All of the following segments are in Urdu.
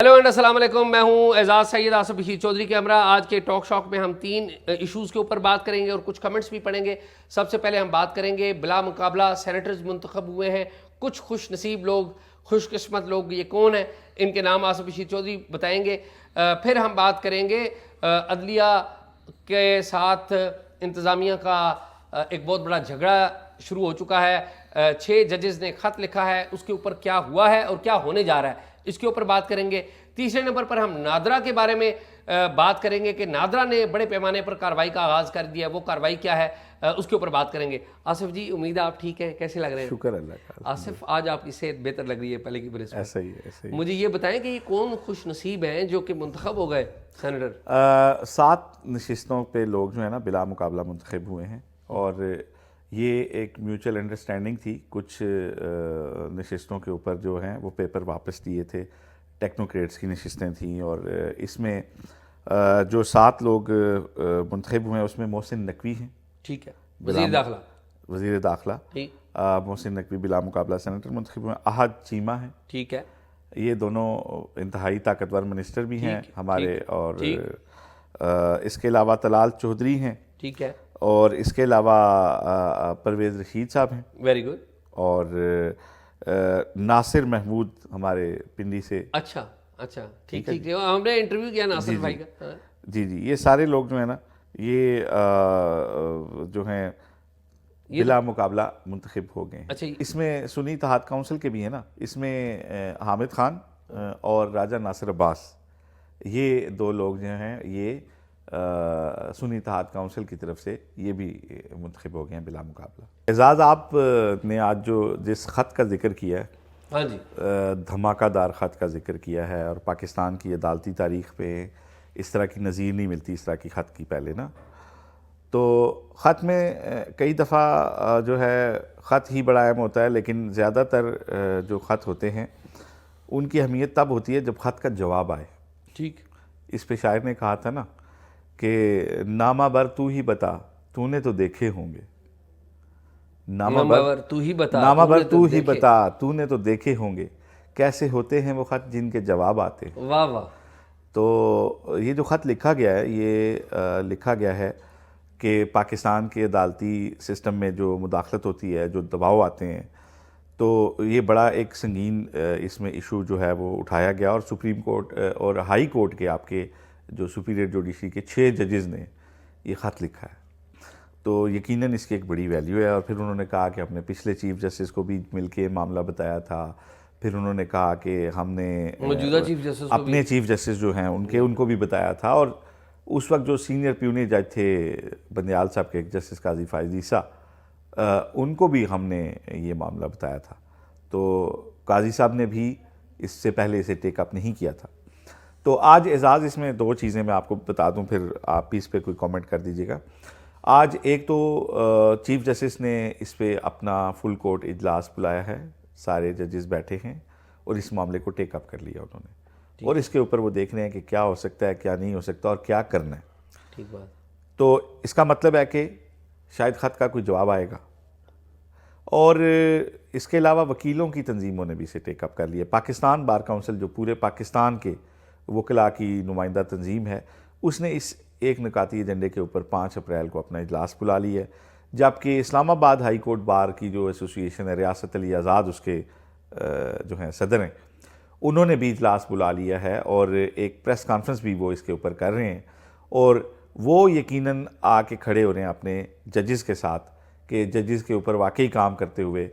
ہیلو اینڈ السلام علیکم، میں ہوں اعزاز سید آصف بشیر چودھری کے ہمراہ۔ آج کے ٹاک شاک میں ہم 3 ایشوز کے اوپر بات کریں گے اور کچھ کمنٹس بھی پڑھیں گے۔ سب سے پہلے ہم بات کریں گے بلا مقابلہ سینیٹرز منتخب ہوئے ہیں، کچھ خوش نصیب لوگ، خوش قسمت لوگ، یہ کون ہیں؟ ان کے نام آصف بشیر چودھری بتائیں گے۔ پھر ہم بات کریں گے عدلیہ کے ساتھ انتظامیہ کا ایک بہت بڑا جھگڑا شروع ہو چکا ہے۔ 6 ججز نے خط لکھا ہے، اس کے اوپر کیا ہوا ہے اور کیا ہونے جا رہا ہے، اس کے اوپر بات کریں گے۔ تیسرے نمبر پر ہم نادرا کے بارے میں بات کریں گے کہ نادرا نے بڑے پیمانے پر کارروائی کا آغاز کر دیا ہے، وہ کارروائی کیا ہے اس کے اوپر بات کریں گے۔ آصف جی، امید ہے آپ ٹھیک ہیں، کیسے لگ رہے ہیں؟ شکر اللہ کا۔ آصف، آج آپ کی صحت بہتر لگ رہی ہے پہلے کی بنسبت۔ ایسا ہی ایسا ہی۔ مجھے یہ بتائیں کہ یہ کون خوش نصیب ہیں جو کہ منتخب ہو گئے سینیٹر؟ 7 نشستوں پہ لوگ جو ہیں نا بلا مقابلہ منتخب ہوئے ہیں، اور یہ ایک میوچل انڈرسٹینڈنگ تھی۔ کچھ نشستوں کے اوپر جو ہیں وہ پیپر واپس دیے تھے، ٹیکنوکریٹس کی نشستیں تھیں، اور اس میں جو 7 لوگ منتخب ہوئے ہیں اس میں محسن نقوی ہیں، ٹھیک ہے، وزیر داخلہ، ٹھیک، محسن نقوی بلا مقابلہ سینیٹر منتخب ہوئے ہیں۔ احد چیمہ ہیں، ٹھیک ہے، یہ دونوں انتہائی طاقتور منسٹر بھی ہیں ہمارے، اور اس کے علاوہ طلال چودھری ہیں، ٹھیک ہے، اور اس کے علاوہ پرویز رشید صاحب ہیں، ویری گڈ، اور ناصر محمود ہمارے پنڈی سے۔ اچھا اچھا، ٹھیک ٹھیک، ہم نے انٹرویو کیا ناصر بھائی کا۔ جی جی، یہ سارے لوگ جو ہیں نا یہ جو ہیں بلا مقابلہ منتخب ہو گئے ہیں۔ اس میں سنی اتحاد کونسل کے بھی ہیں نا، اس میں حامد خان اور راجہ ناصر عباس، یہ 2 لوگ جو ہیں یہ سنی اتحاد کونسل کی طرف سے یہ بھی منتخب ہو گئے ہیں بلا مقابلہ۔ اعزاز، آپ نے آج جو جس خط کا ذکر کیا ہے، ہاں جی، دھماکہ دار خط کا ذکر کیا ہے، اور پاکستان کی عدالتی تاریخ پہ اس طرح کی نظیر نہیں ملتی اس طرح کی خط کی پہلے نا۔ تو خط میں کئی دفعہ جو ہے خط ہی بڑا اہم ہوتا ہے، لیکن زیادہ تر جو خط ہوتے ہیں ان کی اہمیت تب ہوتی ہے جب خط کا جواب آئے۔ ٹھیک، اس پہ شاعر نے کہا تھا نا کہ نامہ بر تو ہی بتا تو نے تو دیکھے ہوں گے، نامہ بر تو ہی بتا تو نے تو دیکھے ہوں گے، کیسے ہوتے ہیں وہ خط جن کے جواب آتے ہیں۔ واہ واہ۔ تو یہ جو خط لکھا گیا ہے، یہ لکھا گیا ہے کہ پاکستان کے عدالتی سسٹم میں جو مداخلت ہوتی ہے، جو دباؤ آتے ہیں، تو یہ بڑا ایک سنگین اس میں ایشو جو ہے وہ اٹھایا گیا، اور سپریم کورٹ اور ہائی کورٹ کے آپ کے جو سپیریئر جوڈیشری کے 6 ججز نے یہ خط لکھا ہے۔ تو یقیناً اس کی ایک بڑی ویلیو ہے، اور پھر انہوں نے کہا کہ اپنے پچھلے چیف جسٹس کو بھی مل کے معاملہ بتایا تھا، پھر انہوں نے کہا کہ ہم نے موجودہ چیف جسٹس اپنے چیف جسٹس جو ہیں ان کو بھی بتایا تھا، اور اس وقت جو سینئر پیونی جج تھے بندیال صاحب کے، ایک جسٹس قاضی فائز عیسیٰ، ان کو بھی ہم نے یہ معاملہ بتایا تھا۔ تو قاضی صاحب نے بھی اس سے پہلے اسے ٹیک اپ نہیں کیا تھا۔ تو آج اعزاز اس میں 2 چیزیں میں آپ کو بتا دوں، پھر آپ بھی اس پہ کوئی کامنٹ کر دیجیے گا۔ آج ایک تو چیف جسٹس نے اس پہ اپنا فل کورٹ اجلاس بلایا ہے، سارے ججز بیٹھے ہیں اور اس معاملے کو ٹیک اپ کر لیا انہوں نے، اور اس کے اوپر وہ دیکھ رہے ہیں کہ کیا ہو سکتا ہے، کیا نہیں ہو سکتا، اور کیا کرنا ہے۔ ٹھیک بات۔ تو اس کا مطلب ہے کہ شاید خط کا کوئی جواب آئے گا، اور اس کے علاوہ وکیلوں کی تنظیموں نے بھی اسے ٹیک اپ کر لیا۔ پاکستان بار کونسل جو پورے پاکستان کے وکلاء کی نمائندہ تنظیم ہے، اس نے اس ایک نکاتی ایجنڈے کے اوپر 5 اپریل کو اپنا اجلاس بلا لیا ہے، جبکہ اسلام آباد ہائی کورٹ بار کی جو ایسوسی ایشن ہے، ریاست علی آزاد اس کے جو ہیں صدر ہیں، انہوں نے بھی اجلاس بلا لیا ہے، اور ایک پریس کانفرنس بھی وہ اس کے اوپر کر رہے ہیں، اور وہ یقیناً آ کے کھڑے ہو رہے ہیں اپنے ججز کے ساتھ، کہ ججز کے اوپر واقعی کام کرتے ہوئے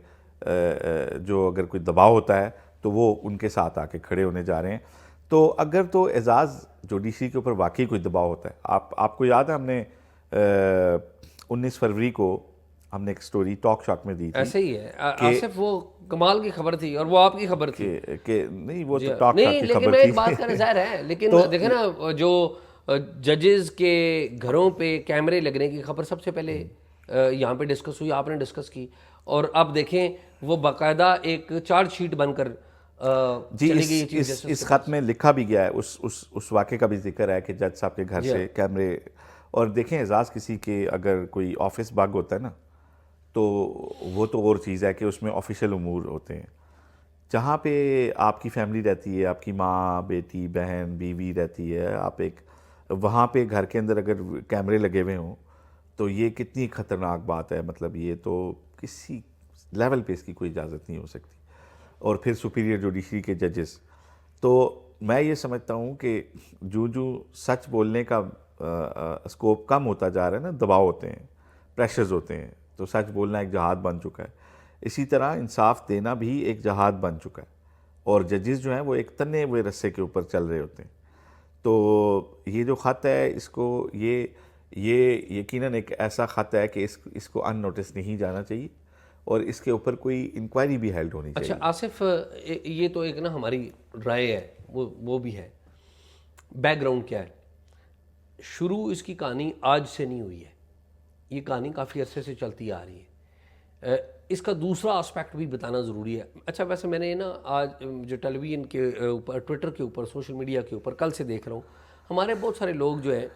جو اگر کوئی دباؤ ہوتا ہے تو وہ ان کے ساتھ آ کے کھڑے ہونے جا رہے ہیں۔ تو اگر تو اعزاز جوڈیشری کے اوپر واقعی کوئی دباؤ ہوتا ہے، آپ کو یاد ہے ہم نے 19 فروری کو ہم نے ایک سٹوری ٹاک شاک میں دی تھی، ایسے ہی ہے آصف، وہ کمال کی خبر تھی اور وہ آپ کی خبر تھی کہ نہیں، وہ تو ٹاک شاک نہیں، کی لیکن خبر میں تھی۔ ایک بات کرنا ظاہر ہے، لیکن دیکھیں نا، جو ججز کے گھروں پہ کیمرے لگنے کی خبر سب سے پہلے یہاں پہ ڈسکس ہوئی، آپ نے ڈسکس کی، اور اب دیکھیں وہ باقاعدہ ایک چارج شیٹ بن کر جی اس خط میں لکھا بھی گیا ہے، اس واقعے کا بھی ذکر ہے کہ جج صاحب کے گھر سے کیمرے، اور دیکھیں اعزاز، کسی کے اگر کوئی آفس بگ ہوتا ہے نا، تو وہ تو اور چیز ہے کہ اس میں آفیشیل امور ہوتے ہیں، جہاں پہ آپ کی فیملی رہتی ہے، آپ کی ماں، بیٹی، بہن، بیوی رہتی ہے، آپ ایک وہاں پہ گھر کے اندر اگر کیمرے لگے ہوئے ہوں تو یہ کتنی خطرناک بات ہے. مطلب یہ تو کسی لیول پہ اس کی کوئی اجازت نہیں ہو سکتی. اور پھر سپیریئر جوڈیشری کے ججز. تو میں یہ سمجھتا ہوں کہ جو سچ بولنے کا اسکوپ کم ہوتا جا رہا ہے نا، دباؤ ہوتے ہیں، پریشرز ہوتے ہیں، تو سچ بولنا ایک جہاد بن چکا ہے. اسی طرح انصاف دینا بھی ایک جہاد بن چکا ہے، اور ججز جو ہیں وہ ایک تنے ہوئے رسے کے اوپر چل رہے ہوتے ہیں. تو یہ جو خط ہے اس کو یہ یقیناً ایک ایسا خط ہے کہ اس کو ان نوٹس نہیں جانا چاہیے، اور اس کے اوپر کوئی انکوائری بھی ہیلڈ ہونی چاہیے. اچھا آصف، یہ تو ایک نا ہماری رائے ہے، وہ بھی ہے. بیک گراؤنڈ کیا ہے؟ شروع اس کی کہانی آج سے نہیں ہوئی ہے، یہ کہانی کافی عرصے سے چلتی آ رہی ہے. اس کا دوسرا آسپیکٹ بھی بتانا ضروری ہے. اچھا ویسے میں نے نا آج جو ٹیلی ویژن کے اوپر، ٹویٹر کے اوپر، سوشل میڈیا کے اوپر کل سے دیکھ رہا ہوں، ہمارے بہت سارے لوگ جو ہیں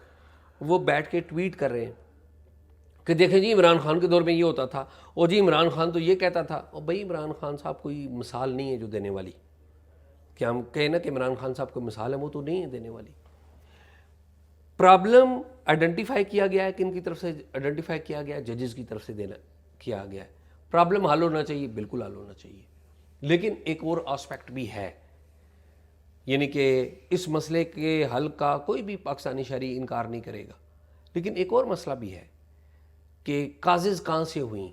وہ بیٹھ کے ٹویٹ کر رہے ہیں کہ دیکھیں جی عمران خان کے دور میں یہ ہوتا تھا، اور جی عمران خان تو یہ کہتا تھا. اور بھائی عمران خان صاحب کوئی مثال نہیں ہے جو دینے والی، کہ ہم کہیں نا کہ عمران خان صاحب کوئی مثال ہے، وہ تو نہیں ہے دینے والی. پرابلم آئیڈینٹیفائی کیا گیا ہے، کن کی طرف سے آئیڈینٹیفائی کیا گیا ہے؟ ججز کی طرف سے کیا گیا ہے. پرابلم حل ہونا چاہیے، بالکل حل ہونا چاہیے، لیکن ایک اور آسپیکٹ بھی ہے، یعنی کہ اس مسئلے کے حل کا کوئی بھی پاکستانی شہری انکار نہیں کرے گا، لیکن ایک اور مسئلہ بھی ہے کہ کازز کہاں سے ہوئیں،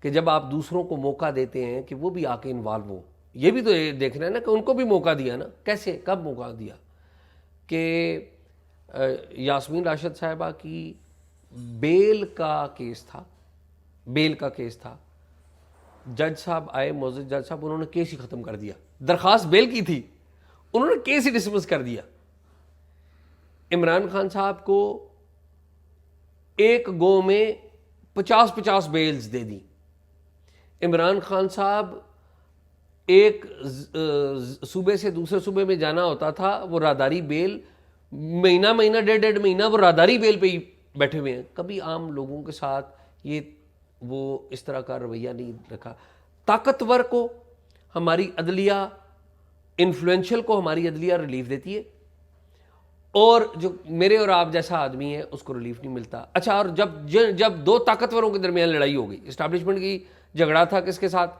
کہ جب آپ دوسروں کو موقع دیتے ہیں کہ وہ بھی آ کے انوالو ہو. یہ بھی تو دیکھنا ہے نا کہ ان کو بھی موقع دیا نا، کیسے، کب موقع دیا؟ کہ یاسمین راشد صاحبہ کی بیل کا کیس تھا، جج صاحب آئے، معزز جج صاحب، انہوں نے کیس ہی ختم کر دیا. درخواست بیل کی تھی، انہوں نے کیس ہی ڈسمس کر دیا. عمران خان صاحب کو ایک گو میں 50 بیلز دے دی. عمران خان صاحب ایک صوبے سے دوسرے صوبے میں جانا ہوتا تھا، وہ راہداری بیل مہینہ ڈیڑھ مہینہ وہ راہداری بیل پہ ہی بیٹھے ہوئے ہیں. کبھی عام لوگوں کے ساتھ وہ اس طرح کا رویہ نہیں رکھا. طاقتور کو ہماری عدلیہ، انفلوئنشل کو ہماری عدلیہ ریلیف دیتی ہے، اور جو میرے اور آپ جیسا آدمی ہے اس کو ریلیف نہیں ملتا. اچھا، اور جب دو طاقتوروں کے درمیان لڑائی ہو گئی، اسٹیبلشمنٹ کی جھگڑا تھا، کس کے ساتھ؟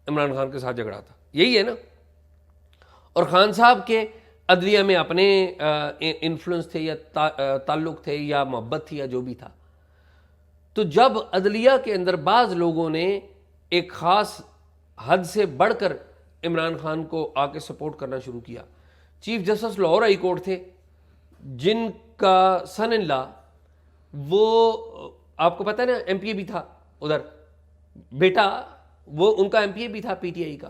عمران خان کے ساتھ جھگڑا تھا، یہی ہے نا. اور خان صاحب کے عدلیہ میں اپنے انفلوئنس تھے یا تعلق تھے یا محبت تھی یا جو بھی تھا. تو جب عدلیہ کے اندر بعض لوگوں نے ایک خاص حد سے بڑھ کر عمران خان کو آ کے سپورٹ کرنا شروع کیا. Chief justice Lahore high court تھے، جن کا سن ان لا، وہ آپ کو پتہ ہے نا ایم پی اے بھی تھا، ادھر بیٹا وہ ان کا ایم پی اے بھی تھا پی ٹی آئی کا.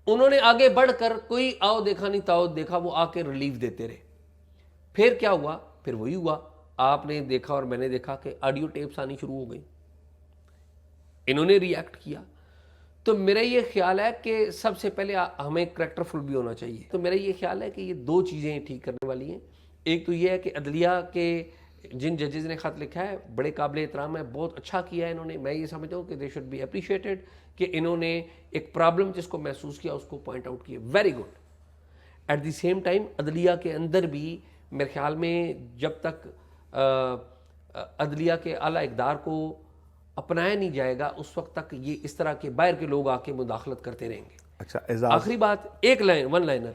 انہوں نے آگے بڑھ کر کوئی آؤ دیکھا نہیں تاؤ دیکھا، وہ آ کے ریلیف دیتے رہے. پھر کیا ہوا؟ پھر وہی ہوا، آپ نے دیکھا اور میں نے دیکھا کہ آڈیو ٹیپس آنی شروع ہو گئی. انہوں نے ری ایکٹ کیا. تو میرا یہ خیال ہے کہ سب سے پہلے ہمیں کریکٹر فل بھی ہونا چاہیے. تو میرا یہ خیال ہے کہ یہ دو چیزیں ٹھیک کرنے والی ہیں. ایک تو یہ ہے کہ عدلیہ کے جن ججز نے خط لکھا ہے بڑے قابل احترام ہے، بہت اچھا کیا ہے انہوں نے. میں یہ سمجھتا ہوں کہ دے شوڈ بی اپریشیٹڈ کہ انہوں نے ایک پرابلم جس کو محسوس کیا اس کو پوائنٹ آؤٹ کیا، very good. At the same time عدلیہ کے اندر بھی میرے خیال میں جب تک عدلیہ کے اعلیٰ اقدار کو اپنایا نہیں جائے گا اس وقت تک یہ اس طرح کے باہر کے لوگ آ کے مداخلت کرتے رہیں گے. اچھا اعزاز، آخری بات، ایک ون لائنر،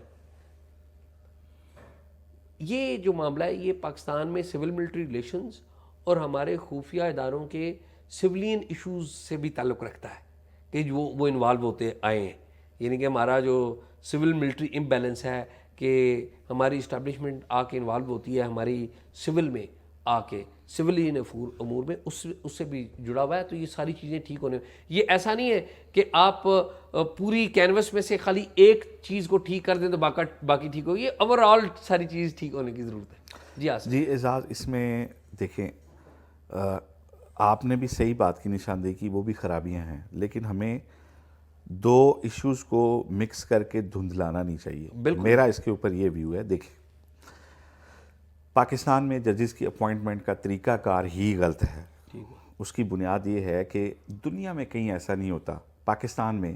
یہ جو معاملہ ہے یہ پاکستان میں سول ملٹری ریلیشنز اور ہمارے خفیہ اداروں کے سولین ایشوز سے بھی تعلق رکھتا ہے کہ جو وہ انوالو ہوتے آئے ہیں. یعنی کہ ہمارا جو سول ملٹری امبیلنس ہے کہ ہماری اسٹیبلشمنٹ آ کے انوالو ہوتی ہے ہماری سول میں آ کے سویلین امور میں، اس سے بھی جڑا ہوا ہے. تو یہ ساری چیزیں ٹھیک ہونے، یہ ایسا نہیں ہے کہ آپ پوری کینوس میں سے خالی ایک چیز کو ٹھیک کر دیں تو باقی ٹھیک ہوگی. یہ اوور آل ساری چیز ٹھیک ہونے کی ضرورت ہے. جی آصف جی اعزاز، اس میں دیکھیں آپ نے بھی صحیح بات کی نشاندہی کی، وہ بھی خرابیاں ہیں، لیکن ہمیں دو ایشوز کو مکس کر کے دھندلانا نہیں چاہیے. میرا اس کے اوپر یہ ویو ہے. دیکھیں پاکستان میں ججز کی اپوائنٹمنٹ کا طریقہ کار ہی غلط ہے. اس کی بنیاد یہ ہے کہ دنیا میں کہیں ایسا نہیں ہوتا. پاکستان میں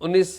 19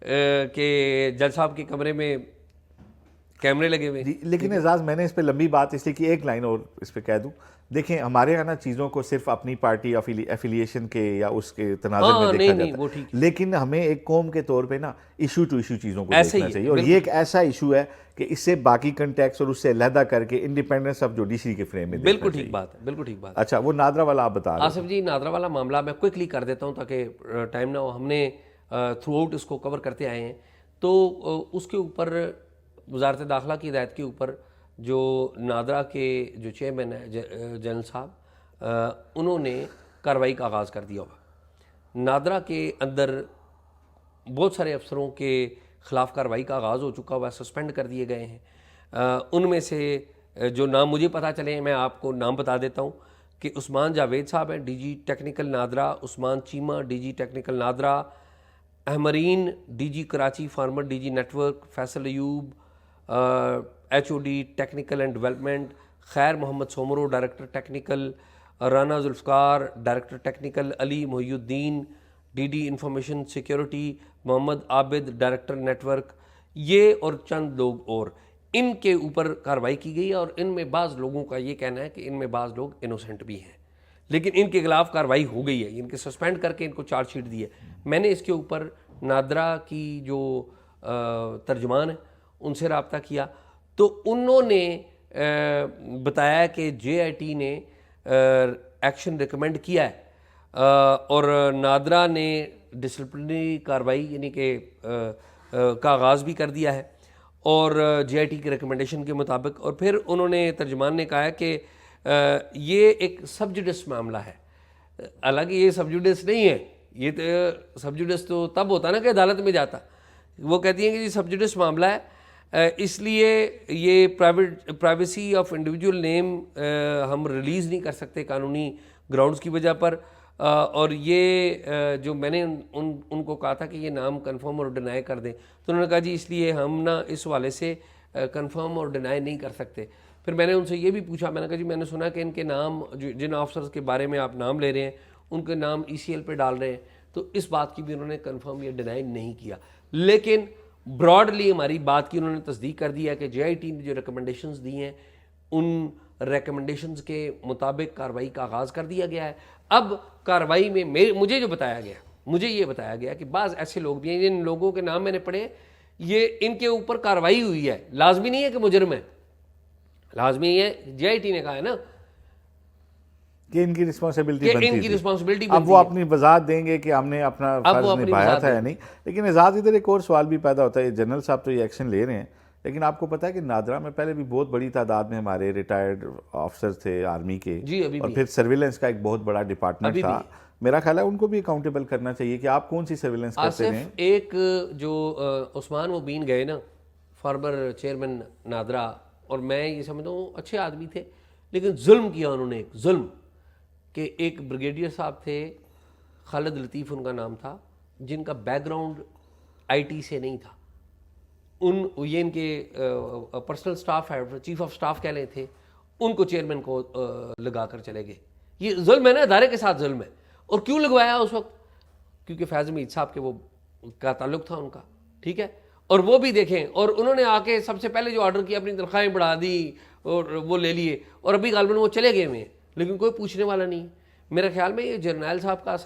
کہ جج صاحب کے کمرے میں کیمرے لگے ہوئے. جی لیکن اعزاز میں نے اس پہ لمبی بات اس لیے کہ ایک لائن اور اس پہ کہہ دوں. دیکھیں ہمارے یہاں نا چیزوں کو صرف اپنی پارٹی افیلیشن کے یا اس کے تناظر میں دیکھا جاتا ہے, لیکن ہمیں ایک قوم کے طور پہ نا ایشو ٹو ایشو چیزوں کو دیکھنا چاہیے, اور یہ ایک ایسا ایشو ہے کہ اس سے باقی کنٹیکس اور اس سے علیحدہ کر کے انڈیپینڈنس آف جوڈیشری کے فریم میں دیکھنا بالکل ٹھیک بات ہے, بالکل ٹھیک بات. اچھا وہ نادرا والا آپ بتا رہے آصف جی, نادرا والا معاملہ میں کوئکلی کر دیتا ہوں تاکہ ٹائم نہ ہو. ہم نے تھرو آؤٹ اس کو کور کرتے آئے ہیں. تو اس کے اوپر وزارت داخلہ کی ہدایت کے اوپر جو نادرا کے جو چیئرمین ہیں جنرل صاحب, انہوں نے کارروائی کا آغاز کر دیا ہوا. نادرا کے اندر بہت سارے افسروں کے خلاف کارروائی کا آغاز ہو چکا ہوا ہے, سسپینڈ کر دیے گئے ہیں. ان میں سے جو نام مجھے پتہ چلے ہیں میں آپ کو نام بتا دیتا ہوں کہ عثمان جاوید صاحب ہیں D G technical NADRA, Usman Cheema D G technical NADRA, Ahmreen D G Karachi former D G network, Faisal Ayub H O D technical and development, Khair Muhammad Soomro director technical, Rana Zulfiqar director technical, Ali Mohiuddin D D information security, Muhammad Abid director network, یہ اور چند لوگ اور ان کے اوپر کارروائی کی گئی ہے. اور ان میں بعض لوگوں کا یہ کہنا ہے کہ ان میں بعض لوگ انوسینٹ بھی ہیں, لیکن ان کے خلاف کارروائی ہو گئی ہے, ان کے سسپینڈ کر کے ان کو چارج شیٹ دی ہے. میں نے اس کے اوپر نادرا کی جو ترجمان ہیں ان سے رابطہ کیا تو انہوں نے بتایا کہ جے آئی ٹی نے ایکشن ریکمینڈ کیا ہے, اور نادرا نے ڈسپلنری کارروائی یعنی کہ کا آغاز بھی کر دیا ہے, اور جے آئی ٹی کے ریکمنڈیشن کے مطابق. اور پھر انہوں نے ترجمان نے کہا کہ یہ ایک سب جوڈس معاملہ ہے. حالانکہ یہ سب جوڈس نہیں ہے, یہ تو سب جوڈس تو تب ہوتا نا کہ عدالت میں جاتا. وہ کہتی ہیں کہ یہ سب جوڈس معاملہ ہے, اس لیے یہ پرائیویسی آف انڈیویجول نیم ہم ریلیز نہیں کر سکتے قانونی گراؤنڈز کی وجہ پر. اور یہ جو میں نے ان کو کہا تھا کہ یہ نام کنفرم اور ڈینائی کر دیں, تو انہوں نے کہا جی اس لیے ہم نا اس حوالے سے کنفرم اور ڈینائی نہیں کر سکتے. پھر میں نے ان سے یہ بھی پوچھا, میں نے کہا جی میں نے سنا کہ ان کے نام جن آفسرز کے بارے میں آپ نام لے رہے ہیں ان کے نام ای سی ایل پہ ڈال رہے ہیں, تو اس بات کی بھی انہوں نے کنفرم یا ڈینائی نہیں کیا. لیکن براڈلی ہماری بات کی انہوں نے تصدیق کر دیا کہ جے آئی ٹی نے جو ریکمنڈیشنز دی ہیں ان ریکمنڈیشنز کے مطابق کارروائی کا آغاز کر دیا گیا ہے. اب کارروائی میں مجھے جو بتایا گیا, مجھے یہ بتایا گیا کہ بعض ایسے لوگ بھی ہیں جن لوگوں کے نام میں نے پڑھے, یہ ان کے اوپر کارروائی ہوئی ہے. لازمی نہیں ہے کہ مجرم ہے, لازمی ہے جے آئی ٹی نے کہا ہے نا کہ ان کی رسپانسبلٹی بنتی ہے. اب وہ اپنی وضاحت دیں گے کہ ہم نے اپنا فرض نبھایا تھا یا نہیں. لیکن اعزاز ادھر ایک اور سوال بھی پیدا ہوتا ہے, جنرل صاحب تو یہ ایکشن لے رہے ہیں, لیکن آپ کو پتہ ہے کہ نادرا میں پہلے بھی بہت بڑی تعداد میں ہمارے ریٹائرڈ آفسر تھے آرمی کے, اور پھر سرویلنس کا ایک بہت بڑا ڈپارٹمنٹ تھا. میرا خیال ہے ان کو بھی اکاؤنٹیبل کرنا چاہیے کہ آپ کون سی سرویلنس کرتے ہیں. ایک جو عثمان مبین گئے نا فارمر چیئرمین نادرا, اور میں یہ سمجھتا ہوں اچھے آدمی تھے, لیکن ظلم کیا انہوں نے, ایک ظلم کہ ایک بریگیڈیئر صاحب تھے خالد لطیف ان کا نام تھا, جن کا بیک گراؤنڈ آئی ٹی سے نہیں تھا. یہ ان کے پرسنل سٹاف ہے, چیف آف سٹاف کہہ لیں تھے, ان کو چیئرمین کو لگا کر چلے گئے. یہ ظلم ہے نا, ادارے کے ساتھ ظلم ہے. اور کیوں لگوایا اس وقت؟ کیونکہ فیض حمید صاحب کے وہ کا تعلق تھا ان کا, ٹھیک ہے. اور وہ بھی دیکھیں, اور انہوں نے آ کے سب سے پہلے جو آرڈر کیا اپنی تنخواہیں بڑھا دی اور وہ لے لیے, اور ابھی غالباً وہ چلے گئے ہوئے ہیں, لیکن کوئی پوچھنے والا نہیں. میرے خیال میں یہ جرنیل صاحب کا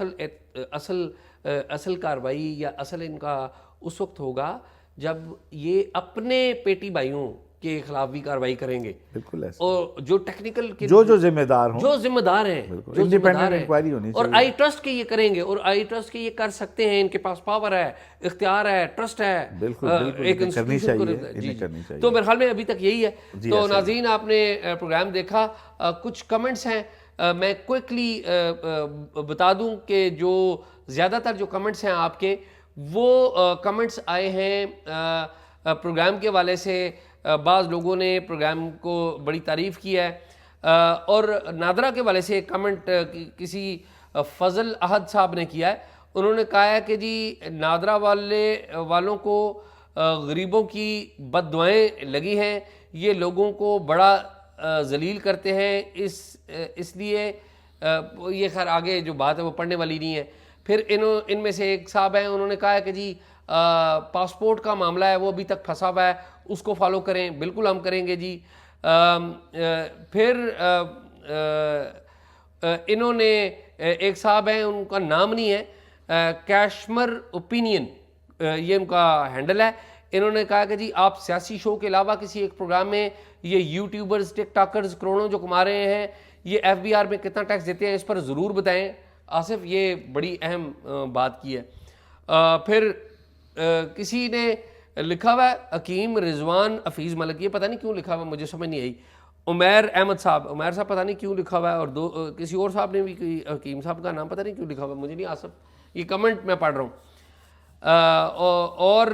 اصل کارروائی یا اصل ان کا اس وقت ہوگا جب یہ اپنے پیٹی بھائیوں کے خلاف بھی کارروائی کریں گے. بالکل, اور جو ٹیکنیکل جو ذمہ دار ہوں, جو ذمہ دار ہیں, اور آئی ٹرسٹ کے یہ کریں گے, اور آئی ٹرسٹ کے یہ کر سکتے ہیں, ان کے پاس پاور ہے, اختیار ہے, ٹرسٹ ہے, ایک انسٹیٹیوشن کو. تو میرے خیال میں ابھی تک یہی ہے. تو ناظرین آپ نے پروگرام دیکھا, کچھ کمنٹس ہیں میں کوئکلی بتا دوں کہ جو زیادہ تر جو کمنٹس ہیں آپ کے وہ کمنٹس آئے ہیں پروگرام کے حوالے سے. بعض لوگوں نے پروگرام کو بڑی تعریف کی ہے, اور نادرا کے حوالے سے ایک کمنٹ کسی فضل احد صاحب نے کیا ہے. انہوں نے کہا ہے کہ جی نادرا والوں کو غریبوں کی بد دعائیں لگی ہیں, یہ لوگوں کو بڑا ذلیل کرتے ہیں, اس لیے یہ خیر آگے جو بات ہے وہ پڑھنے والی نہیں ہے. پھر ان میں سے ایک صاحب ہیں, انہوں نے کہا ہے کہ جی پاسپورٹ کا معاملہ ہے وہ ابھی تک پھنسا ہوا ہے, اس کو فالو کریں, بالکل ہم کریں گے جی. پھر انہوں نے ایک صاحب ہیں, ان کا نام نہیں ہے, کیشمر اوپینین یہ ان کا ہینڈل ہے. انہوں نے کہا کہ جی آپ سیاسی شو کے علاوہ کسی ایک پروگرام میں یہ یوٹیوبرز ٹک ٹاکرز کروڑوں جو کما رہے ہیں یہ ایف بی آر میں کتنا ٹیکس دیتے ہیں اس پر ضرور بتائیں. آصف یہ بڑی اہم بات کی ہے. پھر کسی نے لکھا ہوا ہے حکیم رضوان حفیظ ملک, یہ پتہ نہیں کیوں لکھا ہوا مجھے سمجھ نہیں آئی. عمیر احمد صاحب, عمیر صاحب پتہ نہیں کیوں لکھا ہوا ہے, اور کسی اور صاحب نے بھی حکیم صاحب کا نام پتہ نہیں کیوں لکھا ہوا ہے, مجھے نہیں آصف, یہ کمنٹ میں پڑھ رہا ہوں. اور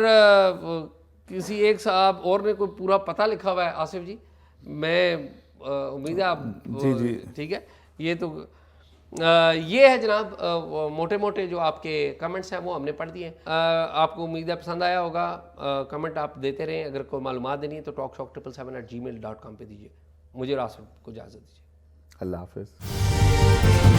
کسی ایک صاحب اور نے کوئی پورا پتہ لکھا ہوا ہے آصف جی, میں امید ہے آپ جی ٹھیک ہے. یہ تو یہ ہے جناب موٹے موٹے جو آپ کے کمنٹس ہیں وہ ہم نے پڑھ دیے ہیں. آپ کو امید ہے پسند آیا ہوگا. کمنٹ آپ دیتے رہیں, اگر کوئی معلومات دینی ہے تو talkshock777@gmail.com پہ دیجیے. مجھے اور آصف کو اجازت دیجیے. اللہ حافظ.